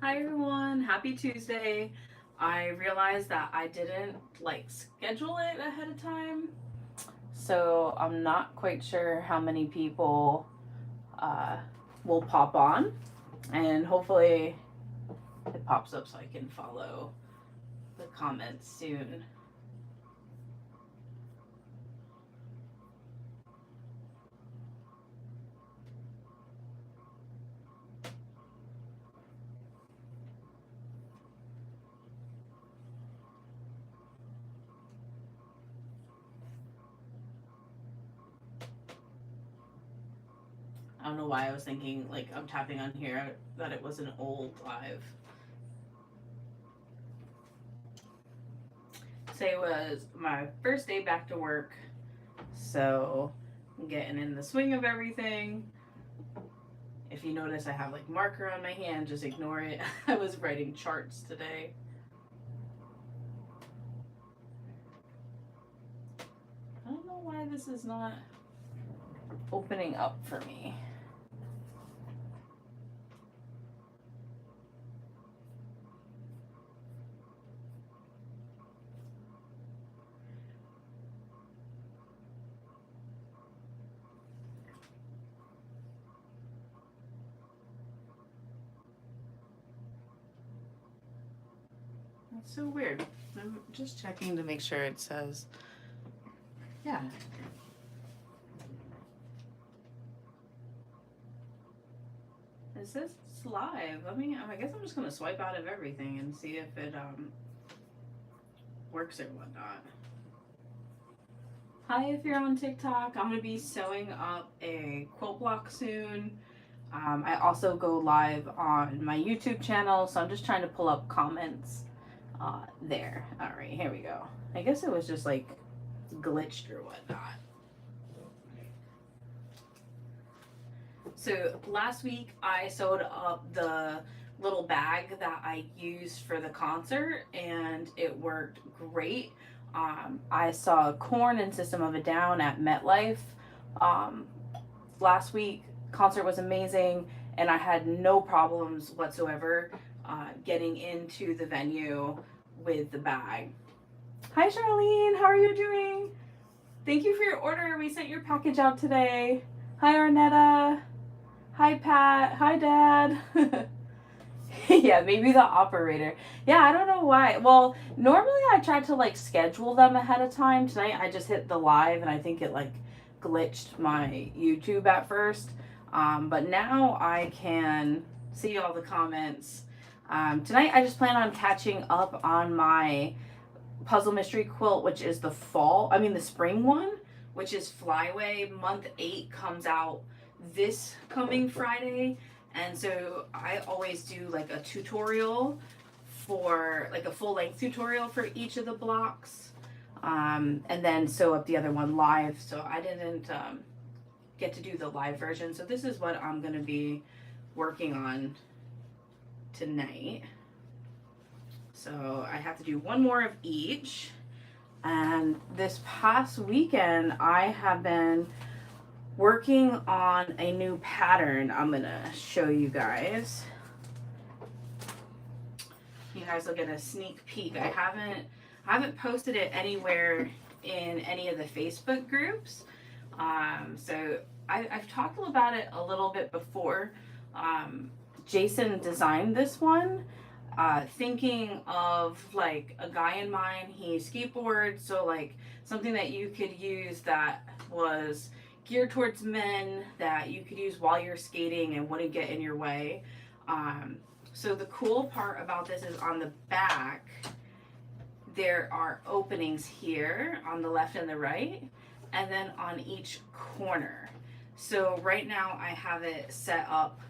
Hi everyone, happy Tuesday. I realized that I didn't schedule it ahead of time, so I'm not quite sure how many people uh, will pop on, and hopefully it pops up so I can follow the comments soon. I don't know why I was thinking I'm tapping on here that it was an old live. Today was my first day back to work, so I'm getting in the swing of everything. If you notice, I have marker on my hand, just ignore it. I was writing charts today. I don't know why this is not opening up for me. That's so weird. I'm just checking to make sure it says, yeah. It says it's live. I guess I'm just gonna swipe out of everything and see if it works or whatnot. Hi, if you're on TikTok, I'm gonna be sewing up a quilt block soon. I also go live on my YouTube channel, so I'm just trying to pull up comments there. All right, here we go. I guess it was just glitched or whatnot. So last week I sewed up the little bag that I used for the concert, and it worked great. I saw Korn and System of a Down at MetLife last week. Concert was amazing, and I had no problems whatsoever getting into the venue with the bag. Hi Charlene, how are you doing? Thank you for your order. We sent your package out today. Hi Arnetta. Hi Pat. Hi Dad. Yeah, maybe the operator. Yeah, I don't know why. Well, normally I try to schedule them ahead of time. Tonight I just hit the live and I think it glitched my YouTube at first. But now I can see all the comments. Tonight I just plan on catching up on my puzzle mystery quilt, which is the spring one, which is Flyway. Month 8 comes out this coming Friday. And so I always do a tutorial for a full length tutorial for each of the blocks. And then sew up the other one live. So I didn't get to do the live version. So this is what I'm going to be working on tonight. So I have to do one more of each. And this past weekend, I have been working on a new pattern. I'm going to show you guys. You guys will get a sneak peek. I haven't posted it anywhere in any of the Facebook groups. So I've talked about it a little bit before. Jason designed this one, thinking of a guy in mind. He skateboards, so something that you could use that was geared towards men, that you could use while you're skating and wouldn't get in your way. So the cool part about this is on the back, there are openings here on the left and the right, and then on each corner. So right now I have it set up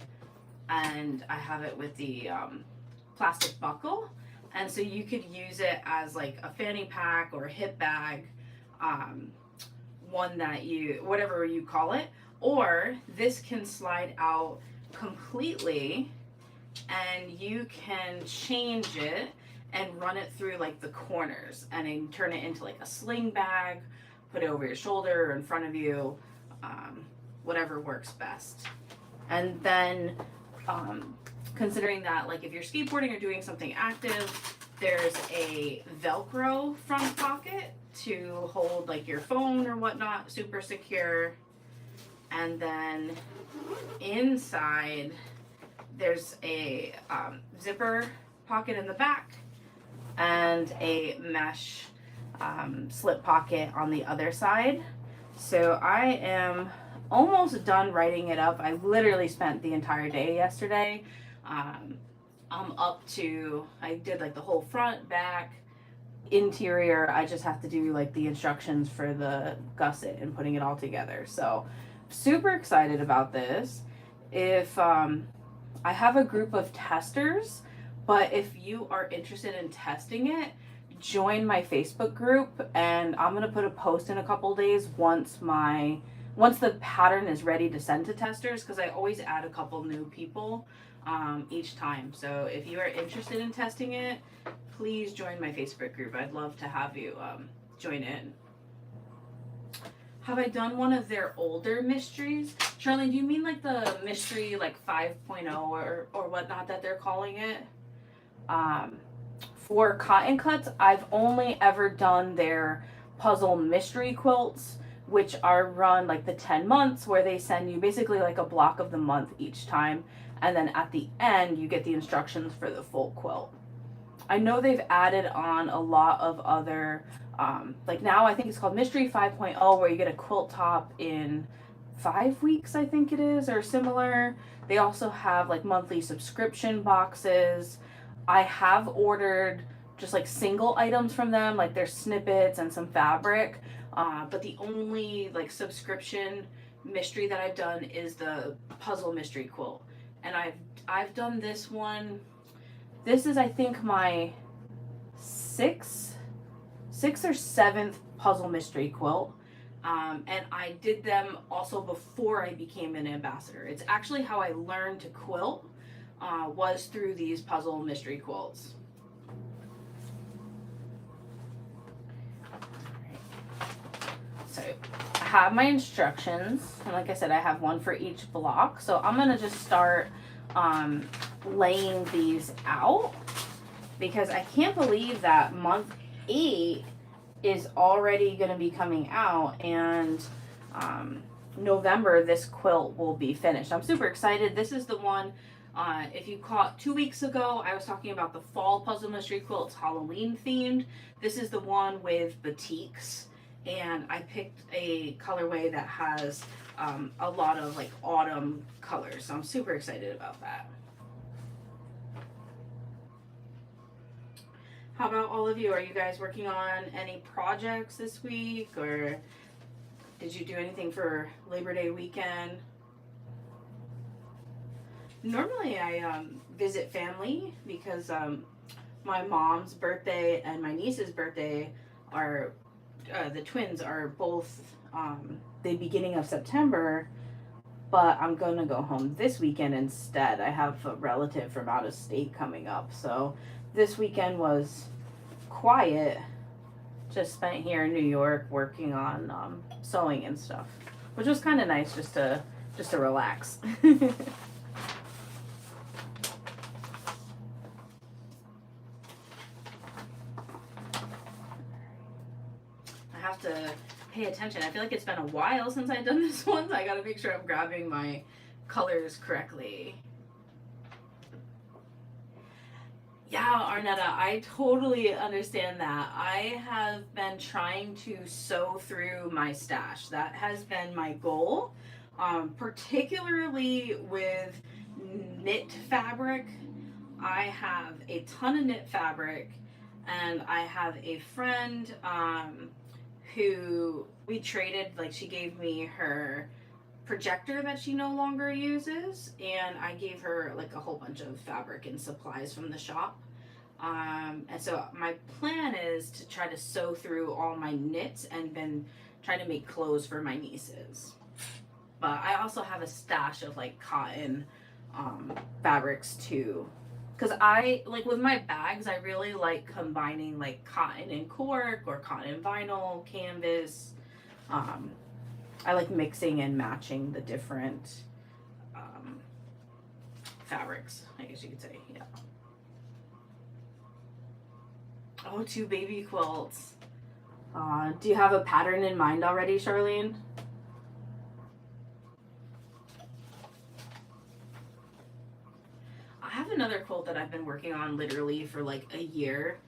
and I have it with the plastic buckle. And so you could use it as a fanny pack or a hip bag, one that whatever you call it, or this can slide out completely and you can change it and run it through the corners and then turn it into a sling bag, put it over your shoulder or in front of you, whatever works best. And then considering that like if you're skateboarding or doing something active, there's a Velcro front pocket to hold like your phone or whatnot, super secure. And then inside there's a zipper pocket in the back and a mesh slip pocket on the other side. So I am almost done writing it up. I literally spent the entire day yesterday. I'm up to, I did like the whole front, back, interior. I just have to do like the instructions for the gusset and putting it all together. So super excited about this. If I have a group of testers, but if you are interested in testing it, join my Facebook group, and I'm gonna put a post in a couple days once the pattern is ready to send to testers, because I always add a couple new people each time. So if you are interested in testing it, please join my Facebook group. I'd love to have you join in. Have I done one of their older mysteries? Charlene, do you mean like the mystery like 5.0 or whatnot that they're calling it? For cotton cuts, I've only ever done their puzzle mystery quilts, which are run like the 10 months, where they send you basically like a block of the month each time. And then at the end, you get the instructions for the full quilt. I know they've added on a lot of other, like now I think it's called Mystery 5.0, where you get a quilt top in 5 weeks, I think it is, or similar. They also have like monthly subscription boxes. I have ordered just like single items from them, like their snippets and some fabric. But the only like subscription mystery that I've done is the puzzle mystery quilt. And I've done this one. This is, I think, my sixth or seventh puzzle mystery quilt. And I did them also before I became an ambassador. It's actually how I learned to quilt, was through these puzzle mystery quilts. So I have my instructions, and like I said, I have one for each block. So I'm gonna just start laying these out, because I can't believe that month 8 is already going to be coming out, and November this quilt will be finished. I'm super excited. This is the one, if you caught 2 weeks ago, I was talking about the fall puzzle mystery quilts, Halloween themed. This is the one with batiks, and I picked a colorway that has a lot of like autumn colors, so I'm super excited about that. How about all of you? Are you guys working on any projects this week, or did you do anything for Labor Day weekend? Normally I visit family, because my mom's birthday and my niece's birthday are, the twins are both the beginning of September, but I'm gonna go home this weekend instead. I have a relative from out of state coming up, so this weekend was quiet. Just spent here in New York working on sewing and stuff, which was kind of nice, just to relax. I have to pay attention. I feel like it's been a while since I've done this one, so I gotta make sure I'm grabbing my colors correctly. Yeah, Arnetta, I totally understand that. I have been trying to sew through my stash. That has been my goal, particularly with knit fabric. I have a ton of knit fabric, and I have a friend who we traded, like she gave me her projector that she no longer uses, and I gave her like a whole bunch of fabric and supplies from the shop. And so my plan is to try to sew through all my knits and then try to make clothes for my nieces. But I also have a stash of like cotton fabrics too, because I like with my bags, I really like combining like cotton and cork or cotton and vinyl, canvas. I like mixing and matching the different fabrics, I guess you could say. Yeah. Oh, 2 baby quilts. Do you have a pattern in mind already, Charlene? I have another quilt that I've been working on literally for like a year.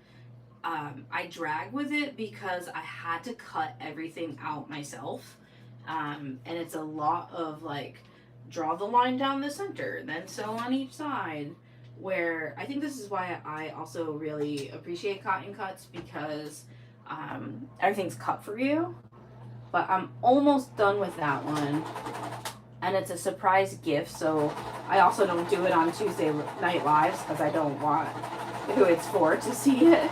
I drag with it because I had to cut everything out myself. And it's a lot of like, draw the line down the center, then sew on each side. Where I think this is why I also really appreciate cotton cuts, because everything's cut for you. But I'm almost done with that one. And it's a surprise gift, so I also don't do it on Tuesday night lives because I don't want who it's for to see it.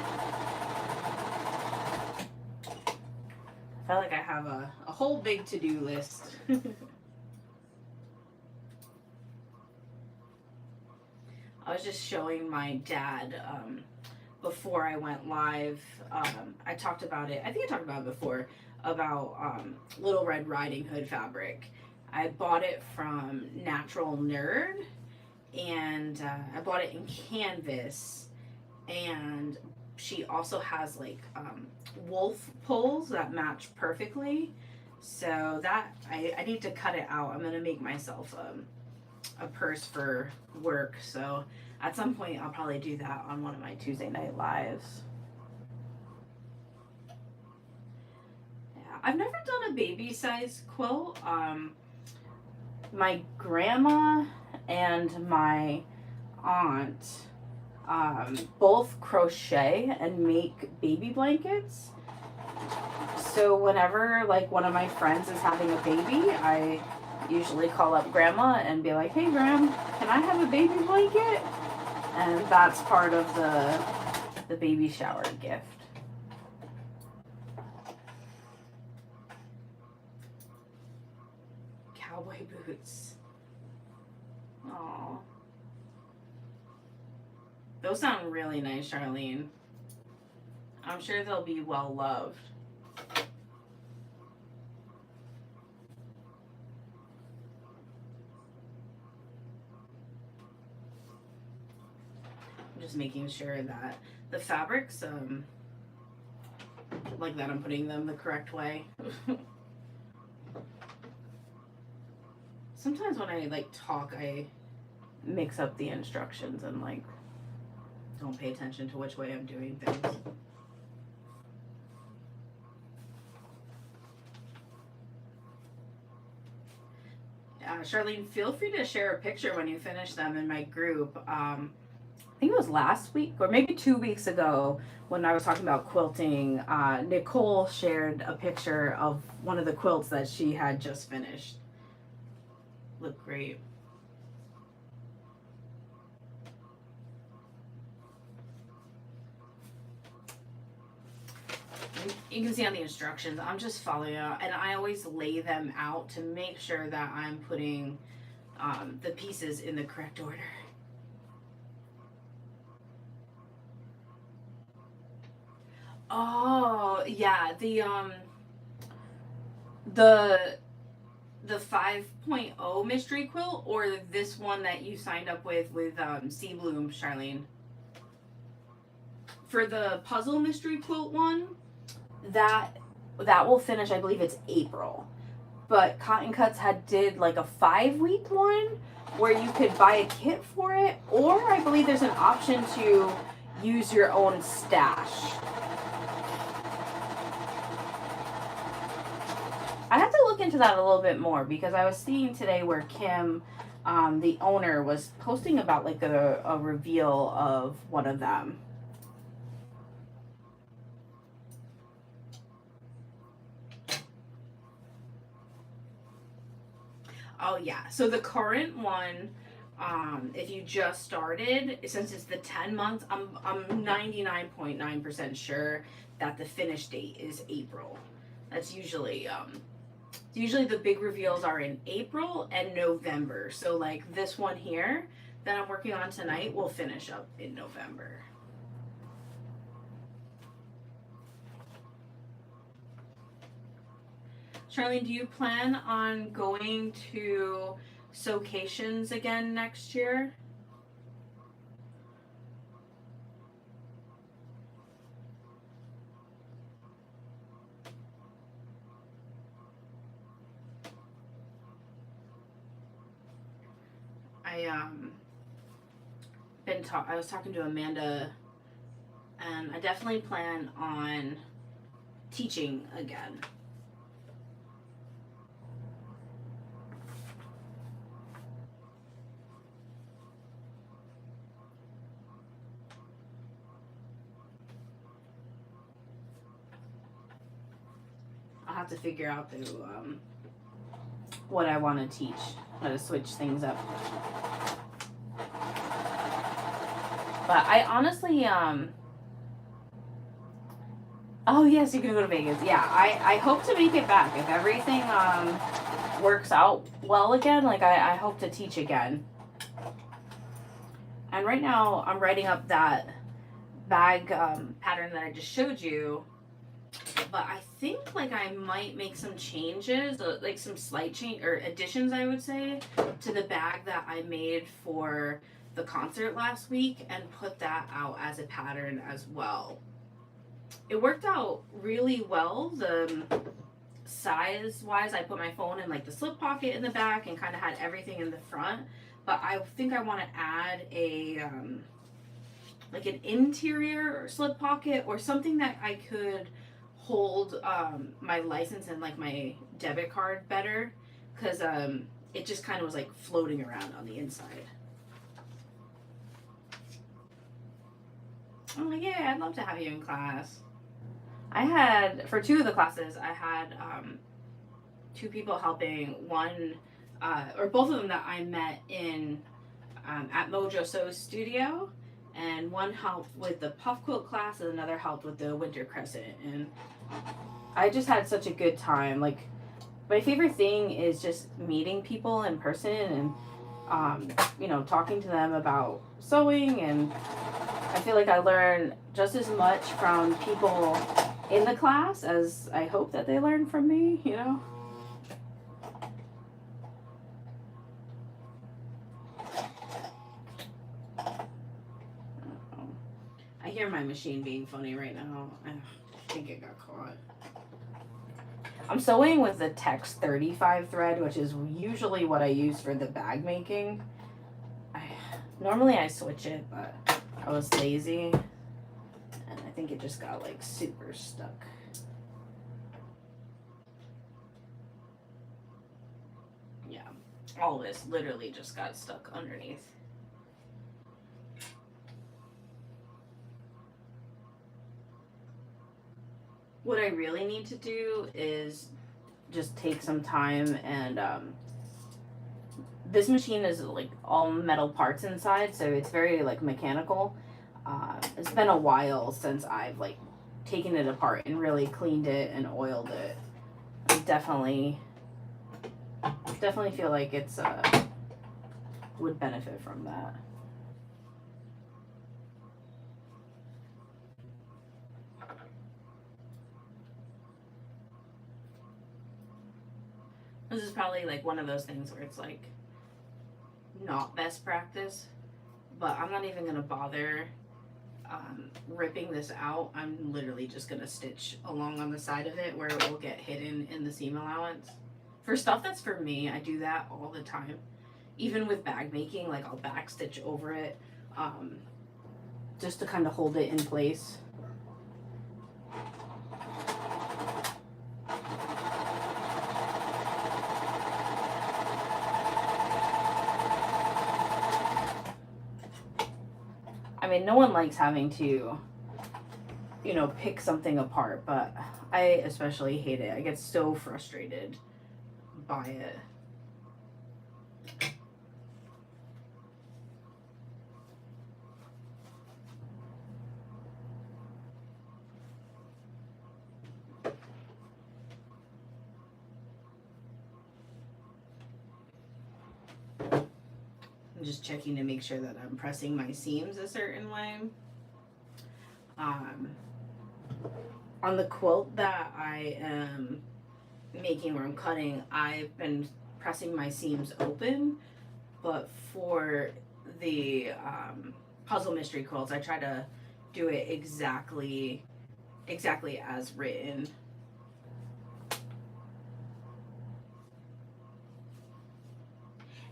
I feel like I have a whole big to-do list. I was just showing my dad before I went live. I talked about it. I think I talked about it before, about Little Red Riding Hood fabric. I bought it from Natural Nerd, and I bought it in canvas, and she also has like wolf poles that match perfectly. So that I need to cut it out. I'm gonna make myself a purse for work, so at some point I'll probably do that on one of my Tuesday night lives. Yeah, I've never done a baby size quilt. My grandma and my aunt both crochet and make baby blankets. So whenever like one of my friends is having a baby, I usually call up grandma and be like, hey Gram, can I have a baby blanket? And that's part of the baby shower gift. Cowboy boots. Aww. Those sound really nice, Charlene. I'm sure they'll be well loved. Just making sure that the fabrics, like that I'm putting them the correct way. Sometimes when I like talk, I mix up the instructions and like don't pay attention to which way I'm doing things. Charlene, feel free to share a picture when you finish them in my group. I think it was last week or maybe 2 weeks ago when I was talking about quilting. Nicole shared a picture of one of the quilts that she had just finished. Looked great. You can see on the instructions, I'm just following out, and I always lay them out to make sure that I'm putting the pieces in the correct order. Oh yeah, the 5.0 mystery quilt, or this one that you signed up with Sea Bloom, Charlene. For the puzzle mystery quilt one, that will finish, I believe it's April. But Cotton Cuts did like a 5-week one where you could buy a kit for it, or I believe there's an option to use your own stash. I have to look into that a little bit more, because I was seeing today where Kim, the owner, was posting about like a reveal of one of them. Oh yeah, so the current one, if you just started, since it's the 10 months, I'm 99.9% sure that the finish date is April. That's usually the big reveals are in April and November. So like this one here that I'm working on tonight will finish up in November. Charlene, do you plan on going to Sewcations again next year? I was talking to Amanda, and I definitely plan on teaching again. I'll have to figure out what I want to teach, how to switch things up. But I honestly, oh yes, you can go to Vegas. Yeah, I hope to make it back. If everything works out well again, like I hope to teach again. And right now I'm writing up that bag pattern that I just showed you. But I think like I might make some changes, like some slight change or additions, I would say, to the bag that I made for the concert last week and put that out as a pattern as well. It worked out really well. The size wise, I put my phone in like the slip pocket in the back and kind of had everything in the front. But I think I want to add a like an interior slip pocket or something that I could hold my license and like my debit card better, because it just kind of was like floating around on the inside. I'm like, yeah, I'd love to have you in class. I had, for 2 of the classes, I had 2 people helping. One, or both of them that I met in at Mojo Sew's studio, and one helped with the puff quilt class and another helped with the winter crescent. And I just had such a good time. Like, my favorite thing is just meeting people in person and you know, talking to them about sewing. And I feel like I learn just as much from people in the class as I hope that they learn from me, you know. I hear my machine being funny right now. I think it got caught. I'm sewing with the Tex 35 thread, which is usually what I use for the bag making. Normally I switch it, but I was lazy and I think it just got like super stuck. Yeah, all this literally just got stuck underneath. What I really need to do is just take some time and this machine is like all metal parts inside, so it's very like mechanical. It's been a while since I've like taken it apart and really cleaned it and oiled it. I definitely feel like it's would benefit from that. This is probably like one of those things where it's like not best practice, but I'm not even gonna bother ripping this out. I'm literally just gonna stitch along on the side of it where it will get hidden in the seam allowance. For stuff that's for me, I do that all the time. Even with bag making, like I'll back stitch over it just to kind of hold it in place. I mean, no one likes having to, you know, pick something apart, but I especially hate it. I get so frustrated by it. I'm just checking to make sure that I'm pressing my seams a certain way. On the quilt that I am making, where I'm cutting, I've been pressing my seams open, but for the puzzle mystery quilts, I try to do it exactly as written.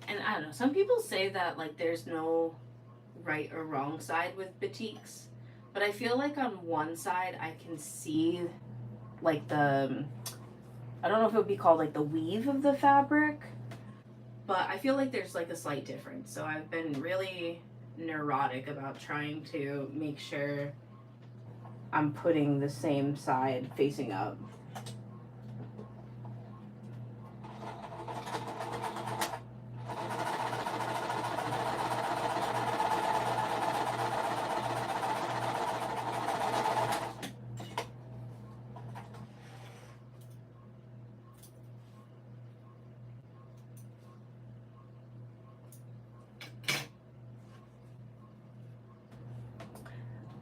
And don't know. Some people say that like there's no right or wrong side with batiks, but I feel like on one side I can see like I don't know if it would be called like the weave of the fabric, but I feel like there's like a slight difference. So I've been really neurotic about trying to make sure I'm putting the same side facing up.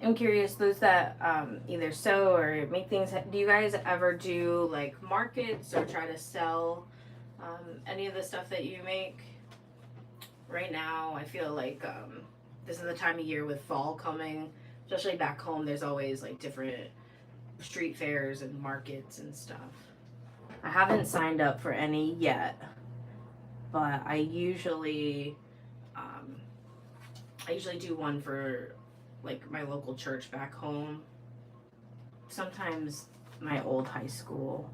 I'm curious, those that either sew or make things, do you guys ever do like markets or try to sell any of the stuff that you make? Right now, I feel like this is the time of year with fall coming, especially back home, there's always like different street fairs and markets and stuff. I haven't signed up for any yet, but I usually do one for like my local church back home, sometimes my old high school.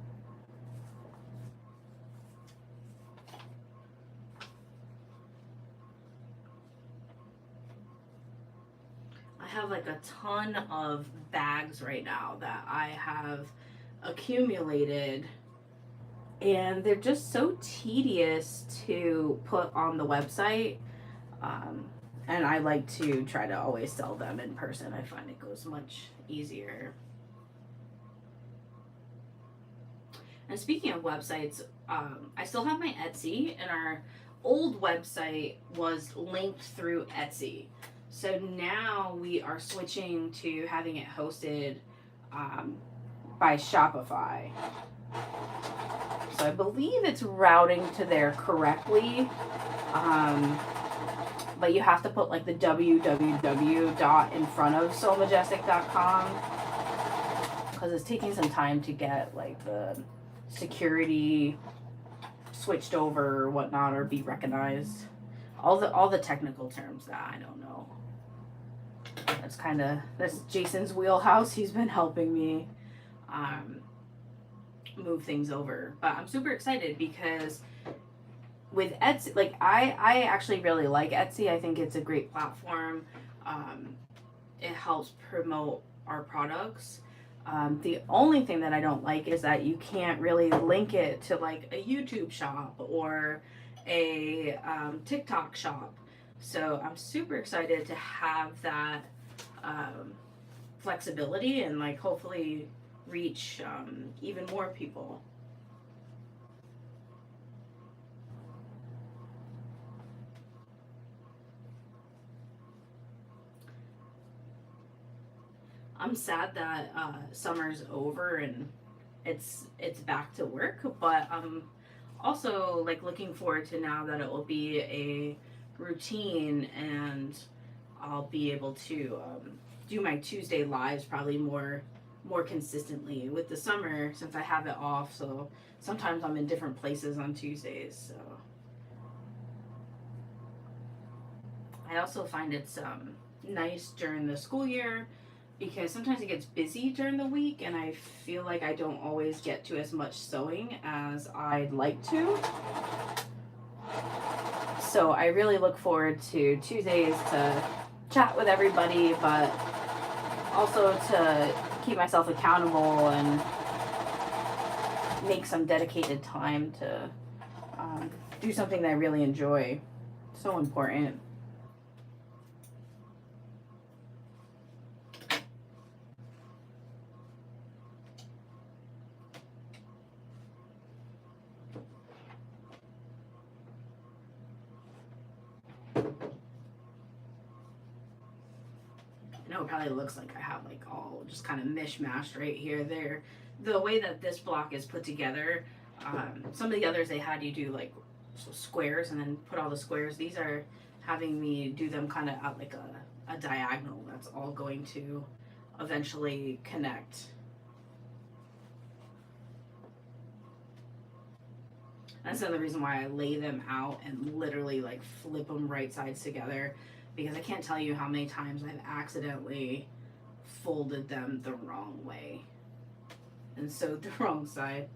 I have like a ton of bags right now that I have accumulated, and they're just so tedious to put on the website. And I like to try to always sell them in person. I find it goes much easier. And speaking of websites, I still have my Etsy, and our old website was linked through Etsy. So now we are switching to having it hosted by Shopify. So I believe it's routing to there correctly. But you have to put like the www dot in front of somajestic.com, because it's taking some time to get like the security switched over or whatnot, or be recognized. All the technical terms that I don't know. That's Jason's wheelhouse. He's been helping me move things over. But I'm super excited because with Etsy, like I actually really like Etsy. I think it's a great platform. It helps promote our products. The only thing that I don't like is that you can't really link it to like a YouTube shop or a TikTok shop. So I'm super excited to have that flexibility and like hopefully reach even more people. I'm sad that summer's over and it's back to work, but I'm also like looking forward to now that it will be a routine, and I'll be able to do my Tuesday lives probably more consistently with the summer, since I have it off. So sometimes I'm in different places on Tuesdays. So I also find it's nice during the school year, because sometimes it gets busy during the week and I feel like I don't always get to as much sewing as I'd like to. So I really look forward to Tuesdays to chat with everybody, but also to keep myself accountable and make some dedicated time to do something that I really enjoy. So important. I know it probably looks like I have like all just kind of mishmashed right here. There, the way that this block is put together, some of the others they had you do like squares and then put all the squares. These are having me do them kind of at like a diagonal that's all going to eventually connect. That's another reason why I lay them out and literally like flip them right sides together, because I can't tell you how many times I've accidentally folded them the wrong way and sewed the wrong side.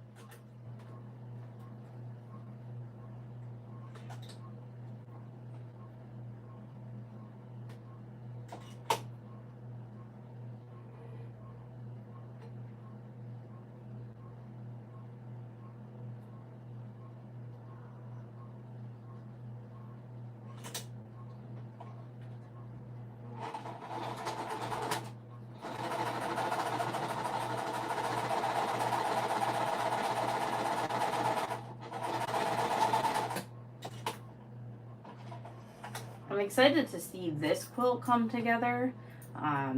I'm excited to see this quilt come together,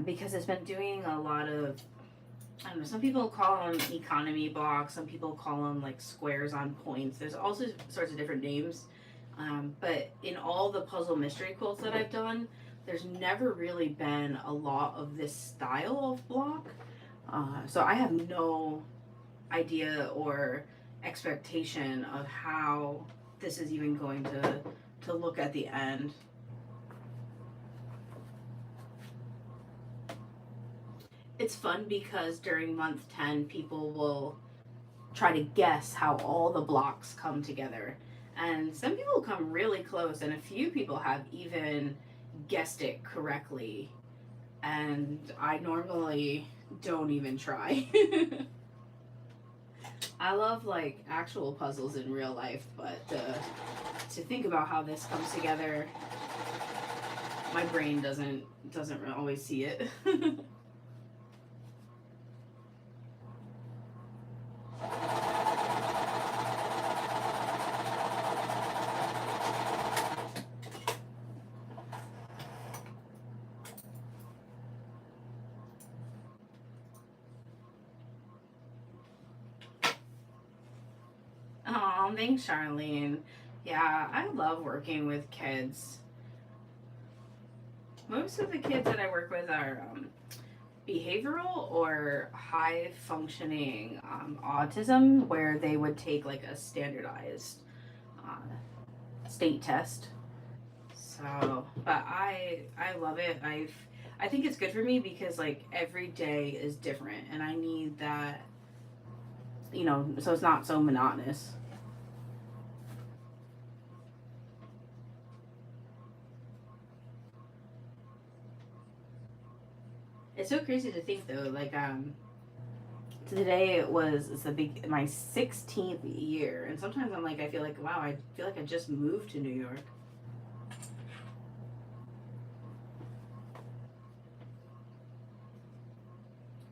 because it's been doing a lot of, I don't know, some people call them economy blocks, some people call them like squares on points. There's also sorts of different names. But in all the puzzle mystery quilts that I've done, there's never really been a lot of this style of block. So I have no idea or expectation of how this is even going to look at the end. It's fun because during month 10, people will try to guess how all the blocks come together. And some people come really close, and a few people have even guessed it correctly. And I normally don't even try. I love like actual puzzles in real life, but to think about how this comes together, my brain doesn't always see it. Oh, thanks, Charlene. Yeah, I love working with kids. Most of the kids that I work with are behavioral or high functioning autism, where they would take like a standardized state test. So, but I love it. I think it's good for me because like every day is different, and I need that, you know, so it's not so monotonous. It's so crazy to think though, like today it's my 16th year, and sometimes I'm like, I feel like, wow, I feel like I just moved to New York.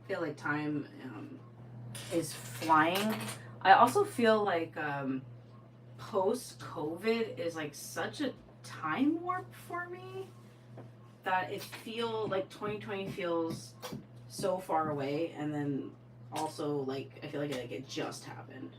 I feel like time is flying. I also feel like post COVID is like such a time warp for me that it feel like 2020 feels so far away, and then also like I feel like it just happened.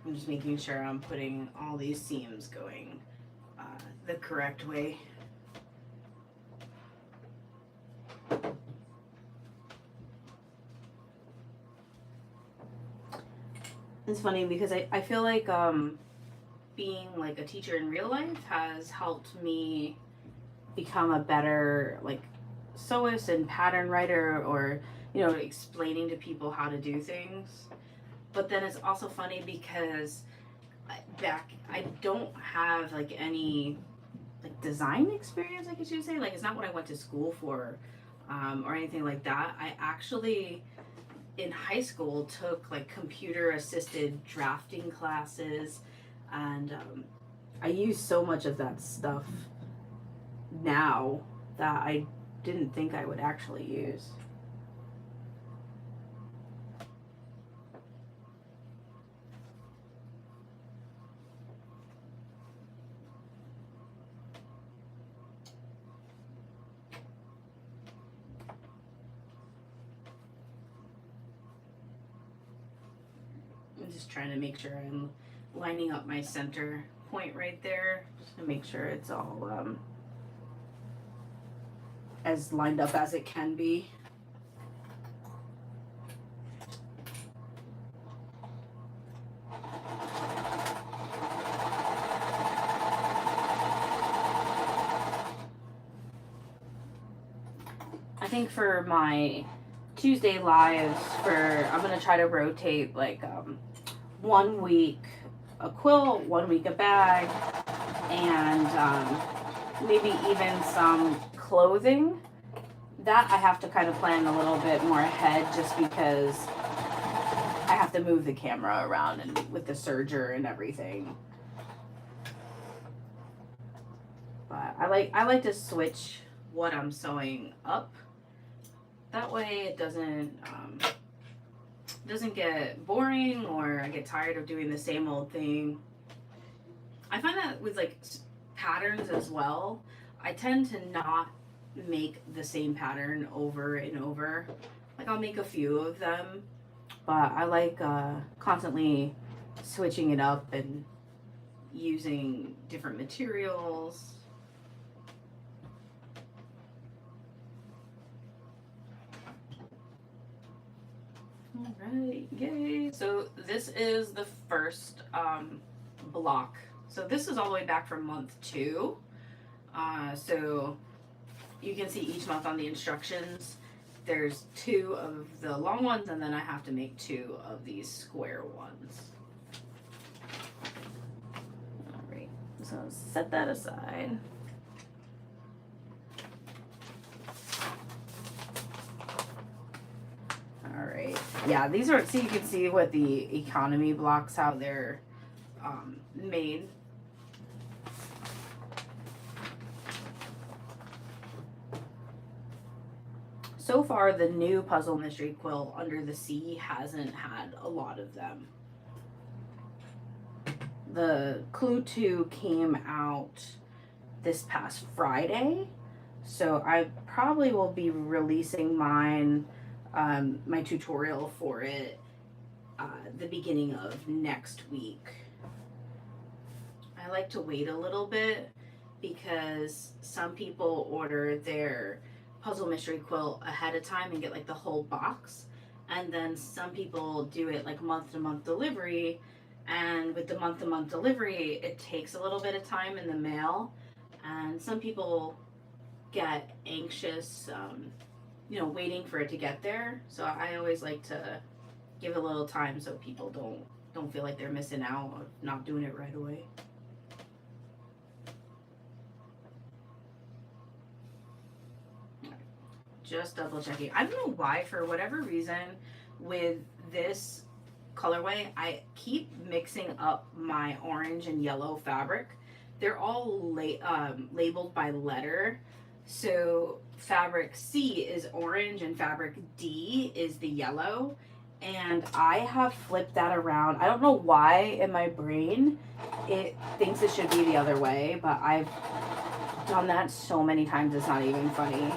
I'm just making sure I'm putting all these seams going the correct way. It's funny because I feel like being like a teacher in real life has helped me become a better like sewist and pattern writer, or you know, explaining to people how to do things. But then it's also funny because I don't have like any like design experience, I guess you say. Like it's not what I went to school for, or anything like that. I actually in high school took like computer assisted drafting classes, and I use so much of that stuff now that I didn't think I would actually use. I'm just trying to make sure I'm lining up my center point right there, just to make sure it's all as lined up as it can be. I think for my Tuesday lives, I'm gonna try to rotate like 1 week a quilt, 1 week a bag, and maybe even some clothing. That I have to kind of plan a little bit more ahead, just because I have to move the camera around and with the serger and everything. But I like to switch what I'm sewing up. That way it doesn't get boring, or I get tired of doing the same old thing. I find that with like patterns as well, I tend to not make the same pattern over and over. Like I'll make a few of them, but I like constantly switching it up and using different materials. Alright, yay! So this is the first block. So this is all the way back from month 2. So you can see each month on the instructions, there's 2 of the long ones, and then I have to make 2 of these square ones. Alright, so set that aside. Alright, yeah, these are, so you can see what the economy blocks, how they're made. So far, the new Puzzle Mystery Quilt Under the Sea hasn't had a lot of them. The Clue 2 came out this past Friday, so I probably will be releasing mine, my tutorial for it, the beginning of next week. I like to wait a little bit because some people order their Puzzle Mystery Quilt ahead of time and get like the whole box, and then some people do it like month to month delivery, and with the month to month delivery it takes a little bit of time in the mail, and some people get anxious waiting for it to get there. So I always like to give it a little time so people don't feel like they're missing out or not doing it right away. Just double checking. I don't know why, for whatever reason, with this colorway, I keep mixing up my orange and yellow fabric. They're all labeled by letter. So fabric C is orange and fabric D is the yellow. And I have flipped that around. I don't know why in my brain it thinks it should be the other way, but I've done that so many times it's not even funny.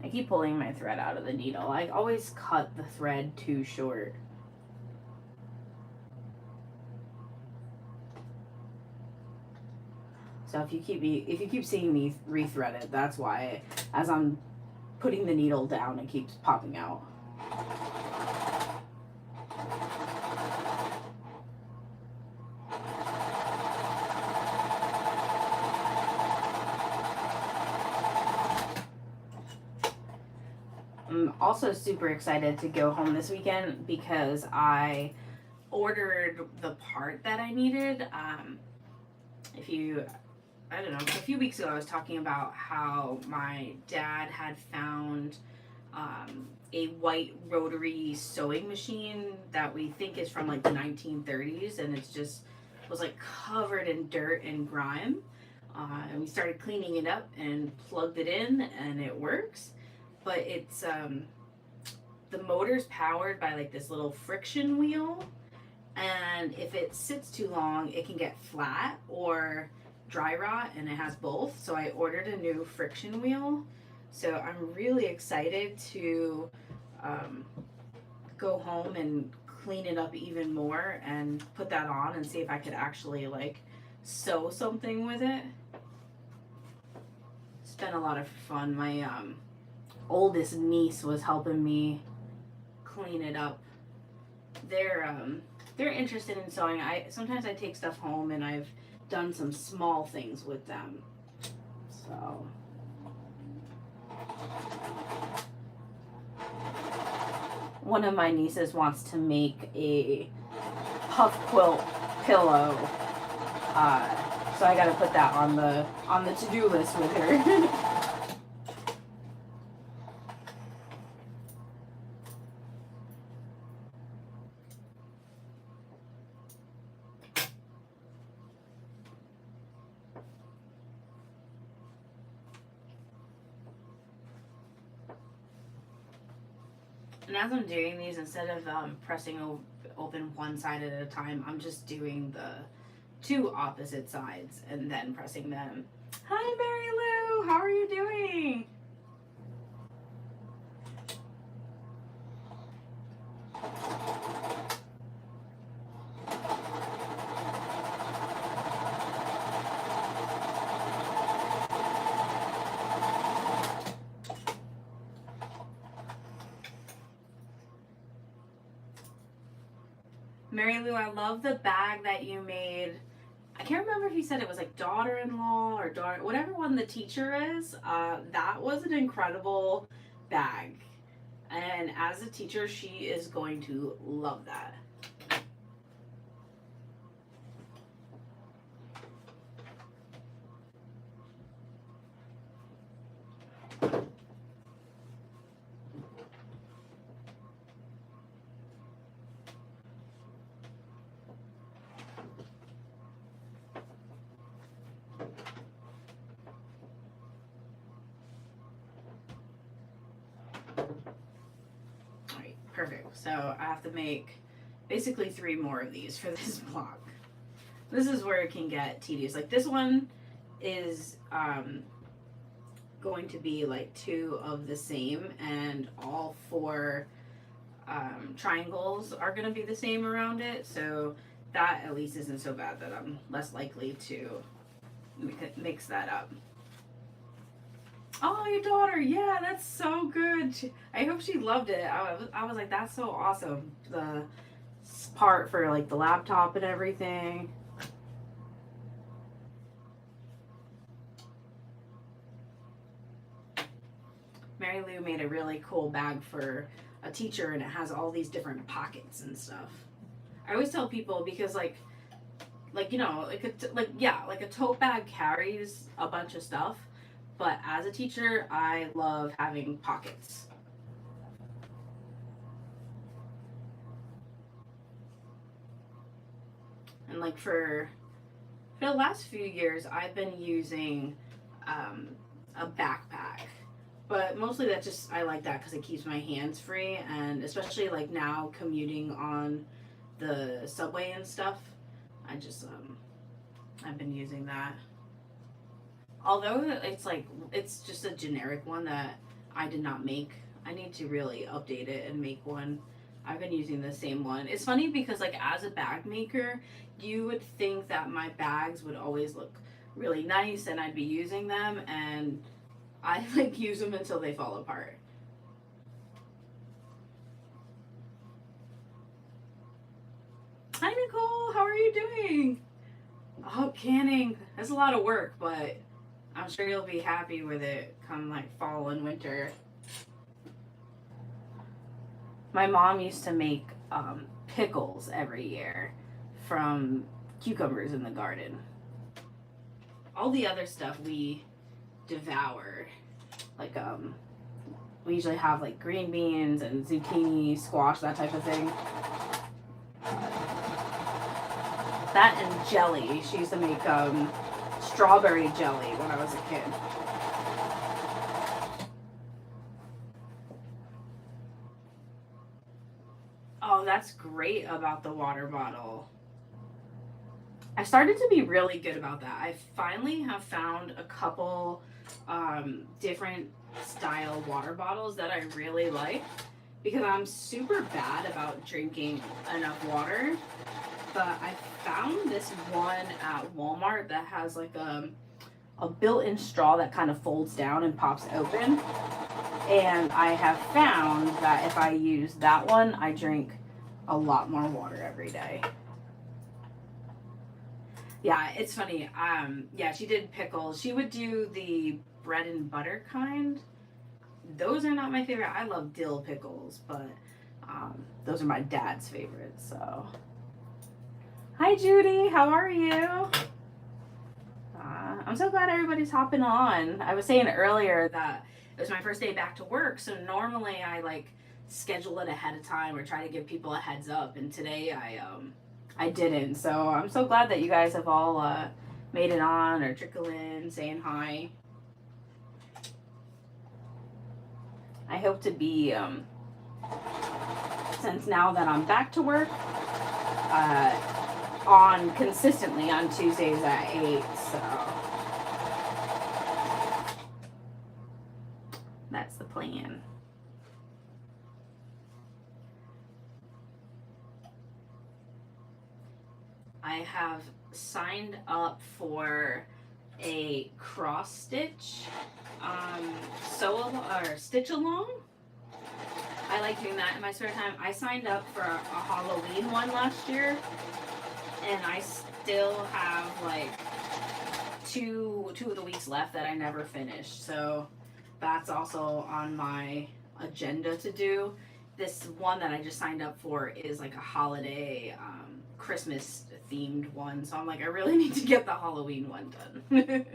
I keep pulling my thread out of the needle. I always cut the thread too short. So if you keep seeing me rethread it, that's why. As I'm putting the needle down, it keeps popping out. I'm also super excited to go home this weekend because I ordered the part that I needed. A few weeks ago I was talking about how my dad had found a white rotary sewing machine that we think is from like the 1930s, and it's just was like covered in dirt and grime. And we started cleaning it up and plugged it in, and it works. But it's the motor's powered by like this little friction wheel, and if it sits too long, it can get flat or dry rot, and it has both. So I ordered a new friction wheel. So I'm really excited to go home and clean it up even more and put that on and see if I could actually like sew something with it. It's been a lot of fun. My oldest niece was helping me clean it up. They're interested in sewing. Sometimes I take stuff home and I've done some small things with them. So one of my nieces wants to make a puff quilt pillow, so I gotta put that on the to-do list with her. And as I'm doing these, instead of pressing open one side at a time, I'm just doing the two opposite sides and then pressing them. Hi, Mary Lou, how are you doing? Mary Lou, I love the bag that you made. I can't remember if you said it was like daughter-in-law or daughter, whatever one the teacher is. That was an incredible bag. And as a teacher, she is going to love that. Alright, perfect. So I have to make basically 3 more of these for this block. This is where it can get tedious. Like this one is going to be like 2 of the same, and all 4 triangles are going to be the same around it. So that at least isn't so bad that I'm less likely to mix that up. Oh, your daughter. Yeah, that's so good. I hope she loved it. I was like, that's so awesome. The part for like the laptop and everything. Mary Lou made a really cool bag for a teacher, and it has all these different pockets and stuff. I always tell people, because like you know, like a tote bag carries a bunch of stuff, but as a teacher, I love having pockets. And like for the last few years, I've been using a backpack. But mostly that just, I like that because it keeps my hands free, and especially like now commuting on the subway and stuff, I just, I've been using that. Although it's just a generic one that I did not make. I need to really update it and make one. I've been using the same one. It's funny because like as a bag maker, you would think that my bags would always look really nice and I'd be using them, and I like use them until they fall apart. Hi Nicole, how are you doing? Oh, canning. That's a lot of work, but I'm sure you'll be happy with it come like fall and winter. My mom used to make pickles every year from cucumbers in the garden. All the other stuff we devoured, like We usually have like green beans and zucchini, squash, that type of thing. That and jelly. She used to make strawberry jelly when I was a kid. Oh, that's great about the water bottle. I started to be really good about that. I finally have found a couple different style water bottles that I really like, because I'm super bad about drinking enough water. But I found this one at Walmart that has like a built-in straw that kind of folds down and pops open. And I have found that if I use that one, I drink a lot more water every day. Yeah, it's funny. Yeah, she did pickles. She would do the bread and butter kind. Those are not my favorite. I love dill pickles, but those are my dad's favorites. So, hi Judy, how are you? I'm so glad everybody's hopping on. I was saying earlier that it was my first day back to work, so normally I like schedule it ahead of time or try to give people a heads up, and today I didn't. So I'm so glad that you guys have all made it on or trickle in saying hi. I hope to be since now that I'm back to work on consistently on Tuesdays at 8, so that's the plan. I have signed up for a cross stitch stitch along. I like doing that in my spare time. I signed up for a Halloween one last year, and I still have like two of the weeks left that I never finished. So that's also on my agenda to do. This one that I just signed up for is like a holiday Christmas themed one. So I'm like, I really need to get the Halloween one done.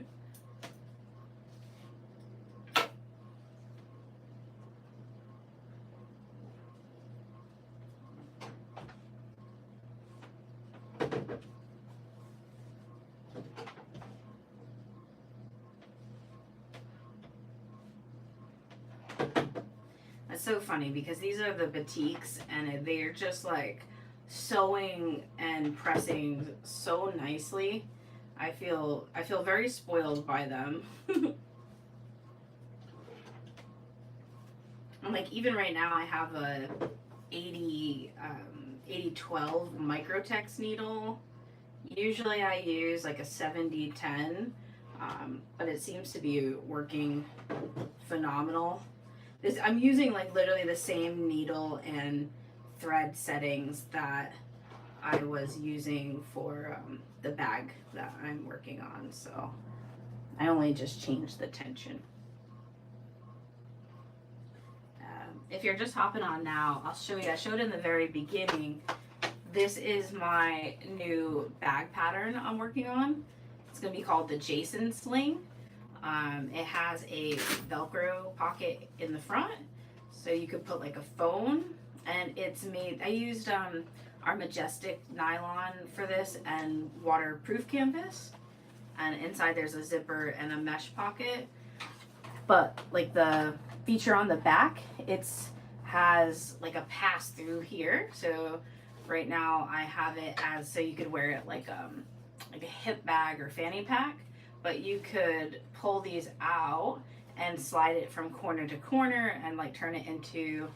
It's so funny because these are the batiks and they're just like sewing and pressing so nicely. I feel very spoiled by them. And like even right now I have a 8012 Microtex needle. Usually I use like a 7010, but it seems to be working phenomenal. I'm using like literally the same needle and thread settings that I was using for the bag that I'm working on, so I only just changed the tension. If you're just hopping on now, I'll show you. I showed in the very beginning. This is my new bag pattern I'm working on. It's going to be called the Jason Sling. It has a Velcro pocket in the front, so you could put like a phone, and it's made, I used our Majestic nylon for this and waterproof canvas, and inside there's a zipper and a mesh pocket, but like the feature on the back, has like a pass through here, so right now I have it as so you could wear it like a hip bag or fanny pack, but you could pull these out and slide it from corner to corner and like turn it into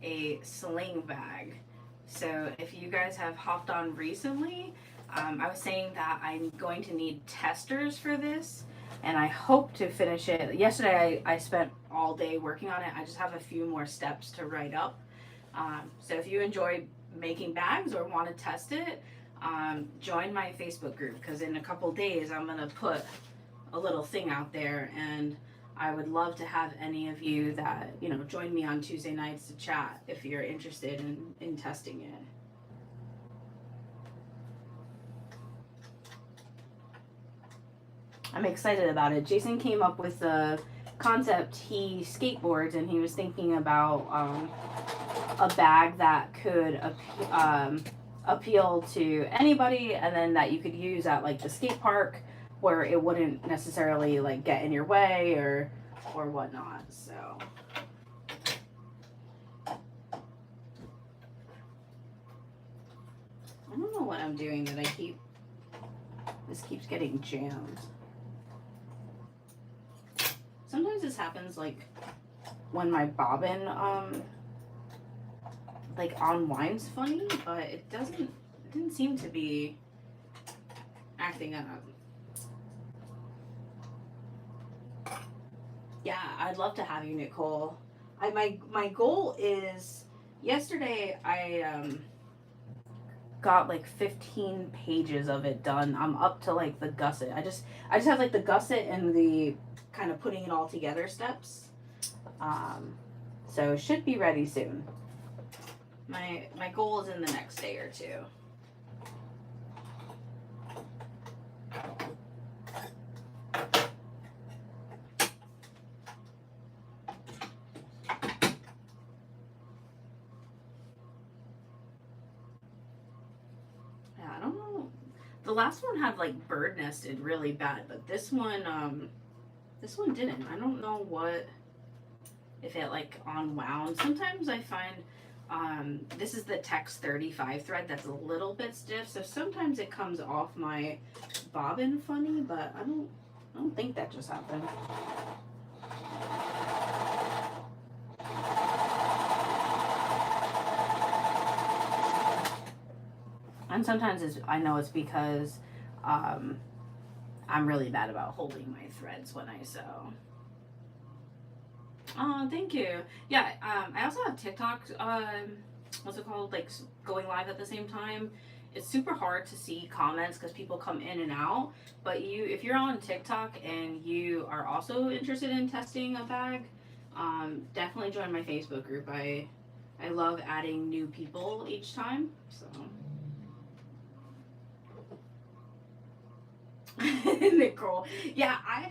a sling bag. So if you guys have hopped on recently, I was saying that I'm going to need testers for this, and I hope to finish it. Yesterday I spent all day working on it. I just have a few more steps to write up. So if you enjoy making bags or want to test it, join my Facebook group, because in a couple days I'm going to put a little thing out there, and I would love to have any of you that, join me on Tuesday nights to chat if you're interested in testing it. I'm excited about it. Jason came up with a concept, he skateboards, and he was thinking about a bag that could appeal to anybody, and then that you could use at like the skate park where it wouldn't necessarily like get in your way or whatnot. So I don't know what I'm doing that this keeps getting jammed. Sometimes this happens like when my bobbin like unwinds funny, but it didn't seem to be acting up. Yeah, I'd love to have you, Nicole. My goal is, yesterday I got like 15 pages of it done. I'm up to like the gusset. I just have like the gusset and the kind of putting it all together steps. So should be ready soon. My goal is in the next day or two. Yeah, I don't know. The last one had like bird nested really bad, but this one didn't. I don't know if it like unwound. Sometimes I find this is the Text 35 thread that's a little bit stiff, so sometimes it comes off my bobbin funny, but I don't think that just happened. And sometimes I know it's because I'm really bad about holding my threads when I sew. Oh, thank you. Yeah, I also have TikTok, what's it called, like going live at the same time. It's super hard to see comments because people come in and out, but if you're on TikTok and you are also interested in testing a bag, definitely join my Facebook group. I love adding new people each time, so. Nicole. Yeah, I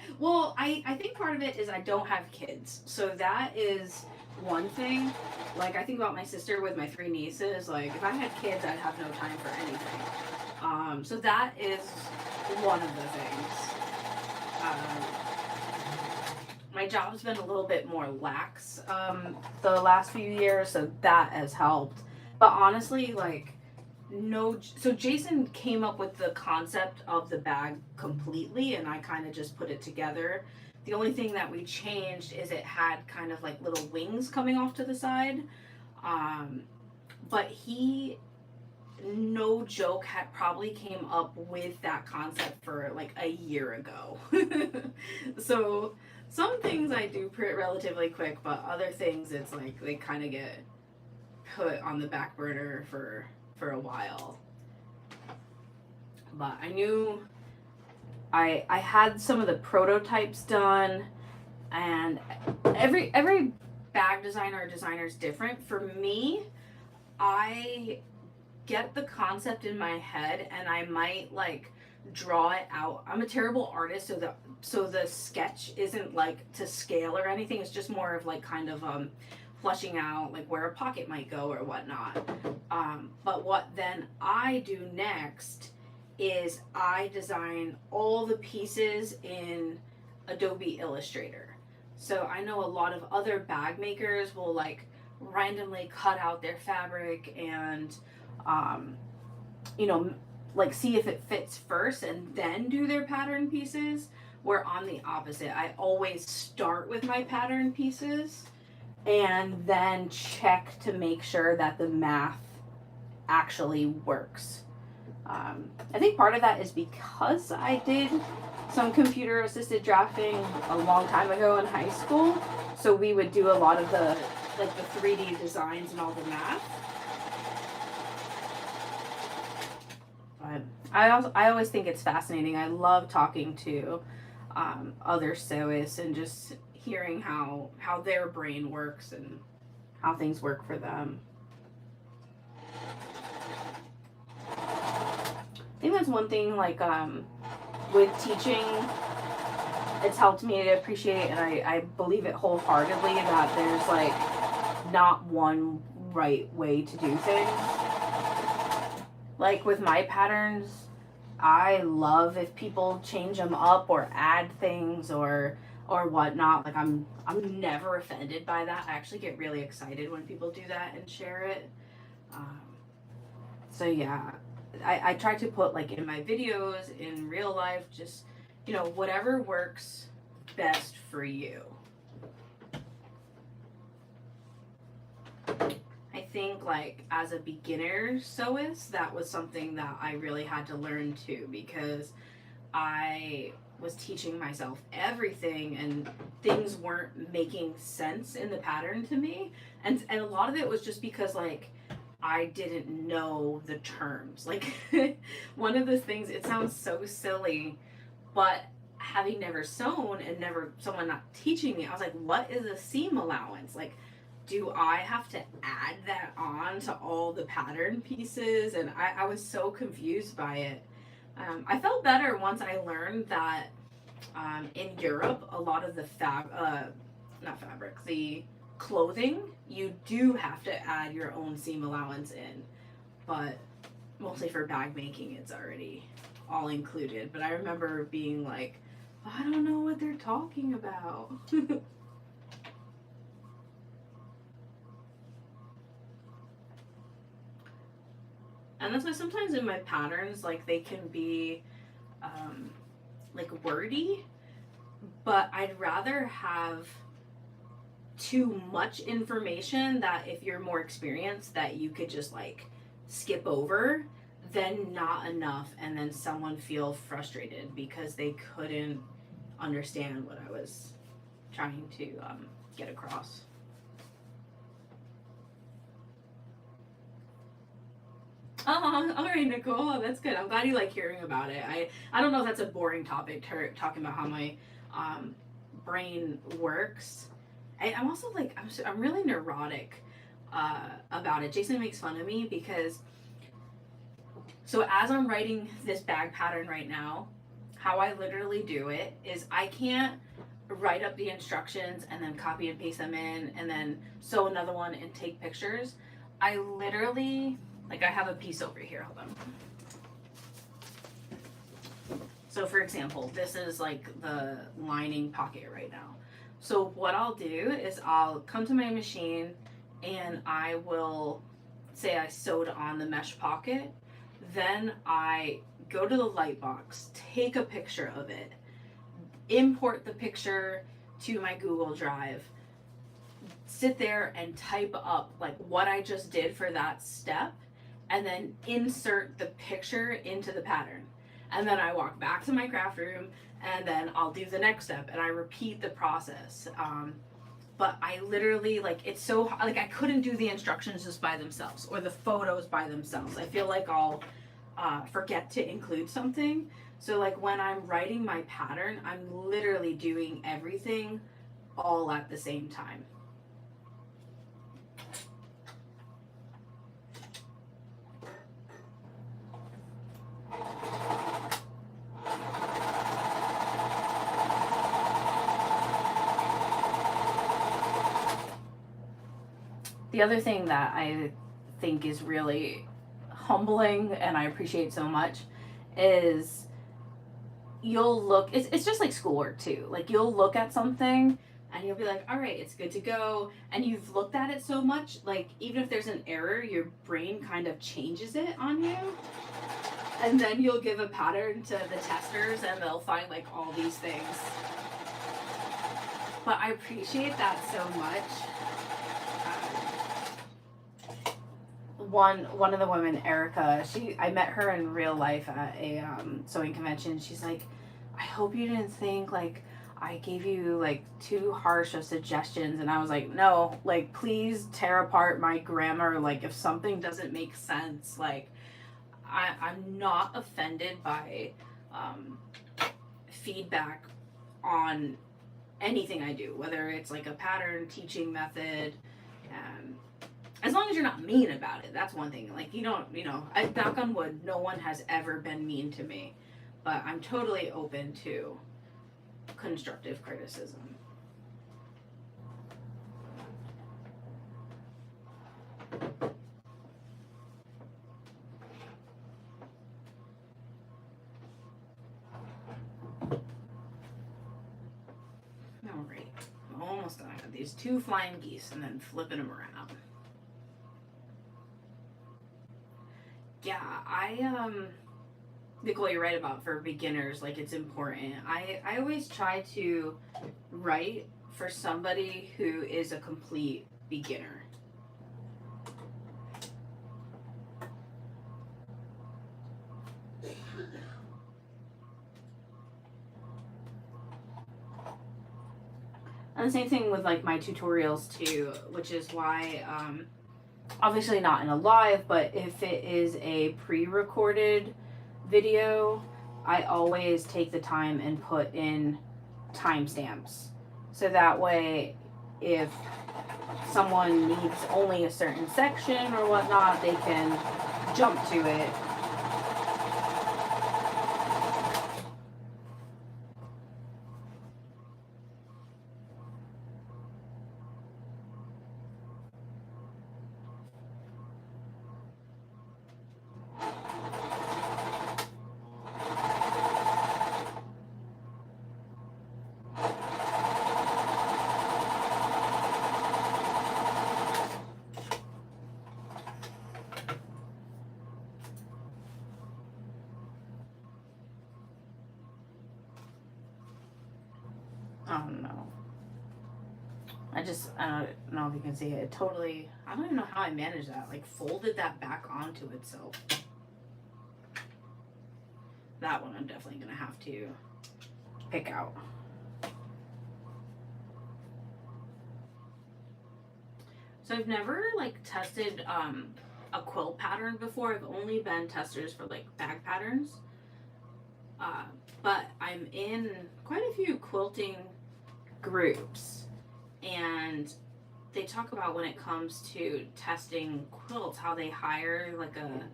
think part of it is I don't have kids. So that is one thing. Like, I think about my sister with my 3 nieces. Like, if I had kids, I'd have no time for anything. So that is one of the things. My job's been a little bit more lax the last few years, so that has helped. But honestly, like, so Jason came up with the concept of the bag completely, and I kind of just put it together. The only thing that we changed is it had kind of like little wings coming off to the side. But he, no joke, had probably came up with that concept for like a year ago. So some things I do relatively quick, but other things it's like they kind of get put on the back burner for a while. But I knew I had some of the prototypes done, and every bag designer or designer is different. For me, I get the concept in my head and I might like draw it out. I'm a terrible artist, so the sketch isn't like to scale or anything. It's just more of like kind of flushing out like where a pocket might go or whatnot. But what then I do next is I design all the pieces in Adobe Illustrator. So I know a lot of other bag makers will like randomly cut out their fabric and like see if it fits first and then do their pattern pieces, where I'm the opposite. I always start with my pattern pieces and then check to make sure that the math actually works. I think part of that is because I did some computer assisted drafting a long time ago in high school, so we would do a lot of the 3D designs and all the math. But I always think it's fascinating. I love talking to other sewists and just hearing how their brain works and how things work for them. I think that's one thing, like with teaching it's helped me to appreciate, and I believe it wholeheartedly, that there's like not one right way to do things. Like with my patterns, I love if people change them up or add things or whatnot. Like I'm never offended by that. I actually get really excited when people do that and share it. So yeah, I try to put, like, in my videos, in real life, just, you know, whatever works best for you. I think, like, as a beginner sewist, that was something that I really had to learn too, because I was teaching myself everything and things weren't making sense in the pattern to me. And a lot of it was just because, like, I didn't know the terms. Like, one of those things, it sounds so silly, but having never sewn and never someone not teaching me, I was like, what is a seam allowance? Like, do I have to add that on to all the pattern pieces? And I was so confused by it. I felt better once I learned that in Europe, a lot of the the clothing, you do have to add your own seam allowance in, but mostly for bag making, it's already all included. But I remember being like, I don't know what they're talking about. And that's why sometimes in my patterns, like, they can be like wordy, but I'd rather have too much information that if you're more experienced that you could just, like, skip over, than not enough and then someone feel frustrated because they couldn't understand what I was trying to get across. Oh, all right, Nicole. That's good. I'm glad you like hearing about it. I don't know if that's a boring topic, talking about how my brain works. I'm also like, I'm really neurotic about it. Jason makes fun of me because, so as I'm writing this bag pattern right now, how I literally do it is I can't write up the instructions and then copy and paste them in and then sew another one and take pictures. I literally, like, I have a piece over here, hold on. So for example, this is like the lining pocket right now. So what I'll do is I'll come to my machine and I will say I sewed on the mesh pocket. Then I go to the light box, take a picture of it, import the picture to my Google Drive, sit there and type up like what I just did for that step, and then insert the picture into the pattern. And then I walk back to my craft room and then I'll do the next step and I repeat the process. But I literally, like, it's so, like, I couldn't do the instructions just by themselves or the photos by themselves. I feel like I'll forget to include something. So, like, when I'm writing my pattern, I'm literally doing everything all at the same time. The other thing that I think is really humbling and I appreciate so much is you'll look, it's just like schoolwork too. Like, you'll look at something and you'll be like, all right, it's good to go. And you've looked at it so much, like, even if there's an error, your brain kind of changes it on you. And then you'll give a pattern to the testers and they'll find like all these things. But I appreciate that so much. One of the women, Erica, I met her in real life at a sewing convention. She's like, I hope you didn't think like I gave you like too harsh of suggestions. And I was like, no, like, please tear apart my grammar. Like, if something doesn't make sense, like, I'm not offended by feedback on anything I do, whether it's like a pattern, teaching method, as long as you're not mean about it. That's one thing. Like, you don't, I knock on wood, no one has ever been mean to me, but I'm totally open to constructive criticism. All right, I'm almost done. I got these 2 flying geese and then flipping them around. Yeah, Nicole, you're right about for beginners, like it's important. I always try to write for somebody who is a complete beginner. And the same thing with like my tutorials too, which is why, obviously not in a live, but if it is a pre-recorded video, I always take the time and put in timestamps. So that way, if someone needs only a certain section or whatnot, they can jump to it. Oh no. I don't know if you can see it. Totally, I don't even know how I managed that. Like, folded that back onto itself. That one I'm definitely going to have to pick out. So I've never, like, tested a quilt pattern before. I've only been testers for, like, bag patterns. But I'm in quite a few quilting groups, and they talk about when it comes to testing quilts how they hire like a